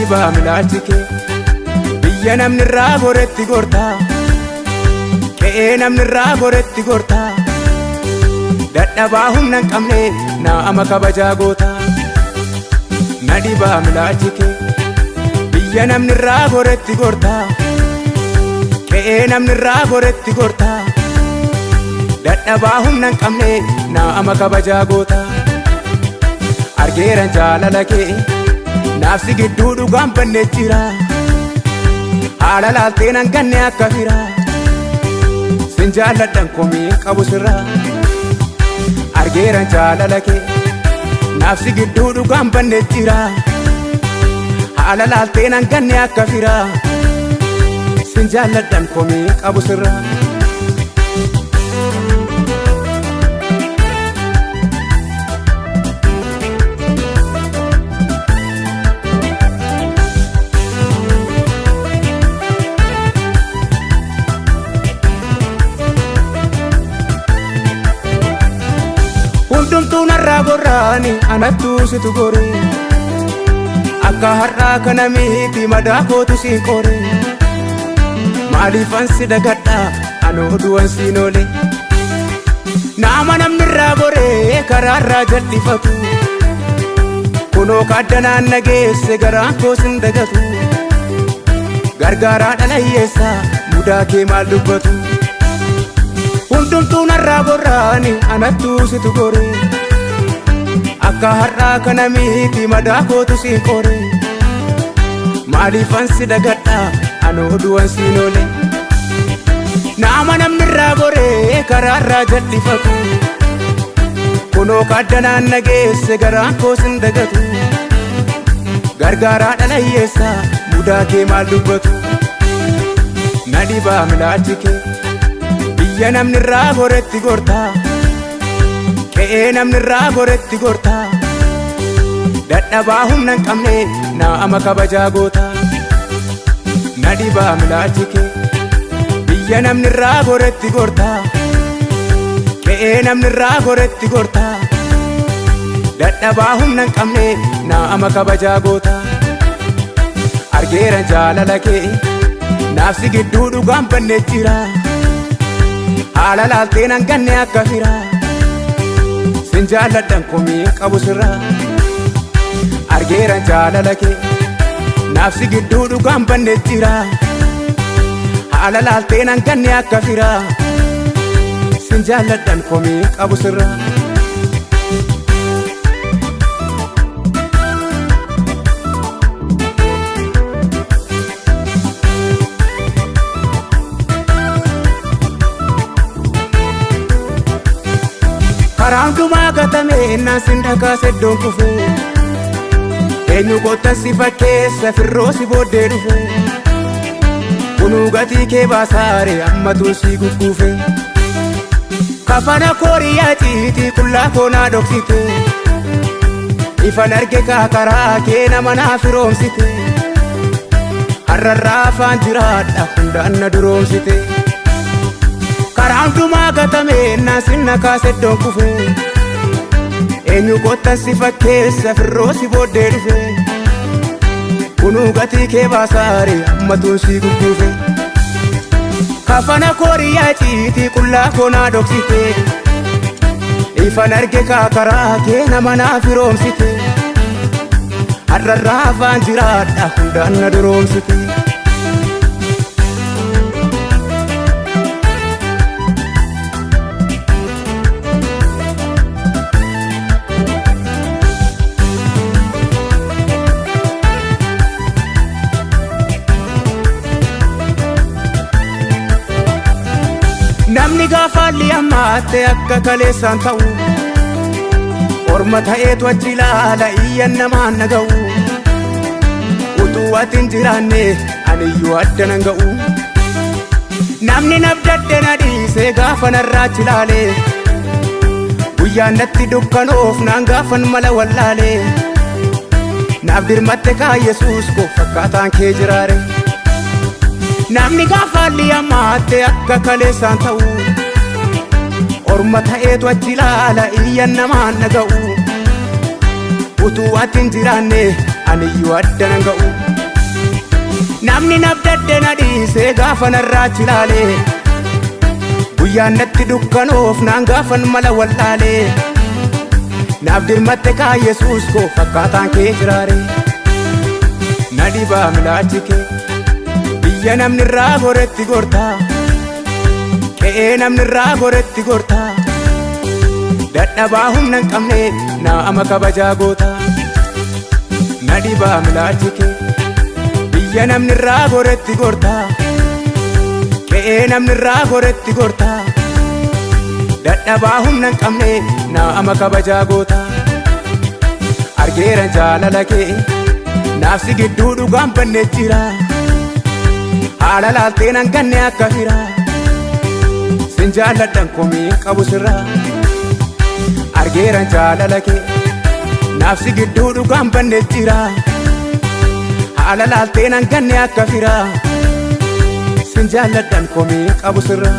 Nadibaa milaalchike biyya namni irraa goretti gortaa qe'ee namni irraa goretti gortaa dadhabaa humna hin qabne naama kabajaa goota. Nadibaa milaalchike biyya namni irraa goretti gortaa qe'ee namni irraa goretti gortaa dadhabaa humna hin qabne naama kabajaa goota. Argeeran jaalala kee naafsi gidduu dhugaan banne jira haala laaltee nan ganne akka fira sin jaalladhan komii qabu sirraa. Argeeran jaalala kee naafsi gidduu dhugaan banne jira haala laaltee nan ganne akka fira sin jaalladhan komii qabu sirraa. Hundumtuu narraa gorraani anattuu situ gore akka har'aa kana miti madaa kootu siin qore maaliifan si dagadha anoo du'an siin oole nama namni irraa gore karaarraa jal'ifatu kunoo kaaddanaan nageesse garaan koo sin dagatu gargaaraa dhala hiyyeessaa mudaa kee maal dubbatu. Hundumtuu narraa gorraani anattuu situ gore akka har'aa kana miti madaa kootu siin qore maaliifan si dagadha anoo du'an siin oole nama namni irraa gore karaarraa jal'ifatu kunoo kaaddanaan nageesse garaan koo sin dagatu gargaaraa dhala hiyyeessaa mudaa kee maal dubbatu. Nadibaa milaalchike biyya namni irraa goretti gortaa qe'ee namni irraa goretti gortaa dadhabaa humna hin qabne naama kabajaa goota. Nadibaa milaalchike biyya namni irraa goretti gortaa qe'ee namni irraa goretti gortaa dadhabaa humna hin qabne naama kabajaa goota. Argeeran jaalala kee naafsi gidduu dhugaan banne jira haala laaltee nan ganne akka fira sin jaalladhan komii qabu sirraa. Argeeran jaalala kee naafsi gidduu dhugaan banne jira haala laaltee nan ganne akka fira sin jaalladhan komii qabu sirraa. Karaan dhumaa gatame innaan sin dhakaase iddoon kufe eenyu qottan si fakkeessa firroo si booddee dhufe kunuu gatii kee baasaare ammatuun si gugguufe kafana kooriyaa ciitii qullaa koonaa dhoksite ifan arge kaakaraa kee nama naa firoomsite har'arraa afaan jiraadha hundaan na duroomsite. Karaan dhumaa gatame innaan sin dhakaase iddoon kufe eenyu qottan si fakkeessa firroo si booddee dhufe kunuu gatii kee baasaare ammatuun si gugguufe kafana kooriyaa ciitii qullaa koonaa dhoksite ifan arge kaakaraa kee nama naa firoomsite har'arraa afaan jiraadha hundaan na duroomsite. Namni gaafaalli ammaatte akka kaleessaan ta'u orma ta'eetu achi ilaala iyyan namaan naga'u utuu ati hin jiraanne aniyyuu adda nan ga'u. Namni nabdadde na dhiisee gaafa narraachi ilaale guyyaan natti dukkanoof naan gaafan mala wallaale naaf dirmatte kaa Yesuus koo fakkaataan kee jiraare. Namni gaafaalli ammaatte akka kaleessaan ta'u orma ta'eetu achi ilaala iyyan namaan naga'u utuu ati hin jiraanne aniyyuu adda nan ga'u. namni nabdadde na dhiisee gaafa narraachi ilaalee guyyaan natti dukkanoof naan gaafan mala wallaalee naaf dirmatte kaa Yesuus koo fakkaataan kee jiraare na dhibaa milaachi kee biyya namni irraa goretti gortaa qe'ee namni irraa goretti gortaa dadhabaa humna hin qabne naama kabajaa goota na dhibaa milaachi kee biyya namni irraa goretti gortaa qe'ee namni irraa goretti gortaa dadhabaa humna hin qabne naama kabajaa goota argeeran jaalala kee naafsi gidduu dhugaan banne jira haala laaltee nan ganne akka fira sin jaalladhan komii qabu sirraa argeeran jaalala kee naafsi gidduu dhugaan banne jira haala laaltee nan ganne akka fira sin jaalladhan komii qabu sirraa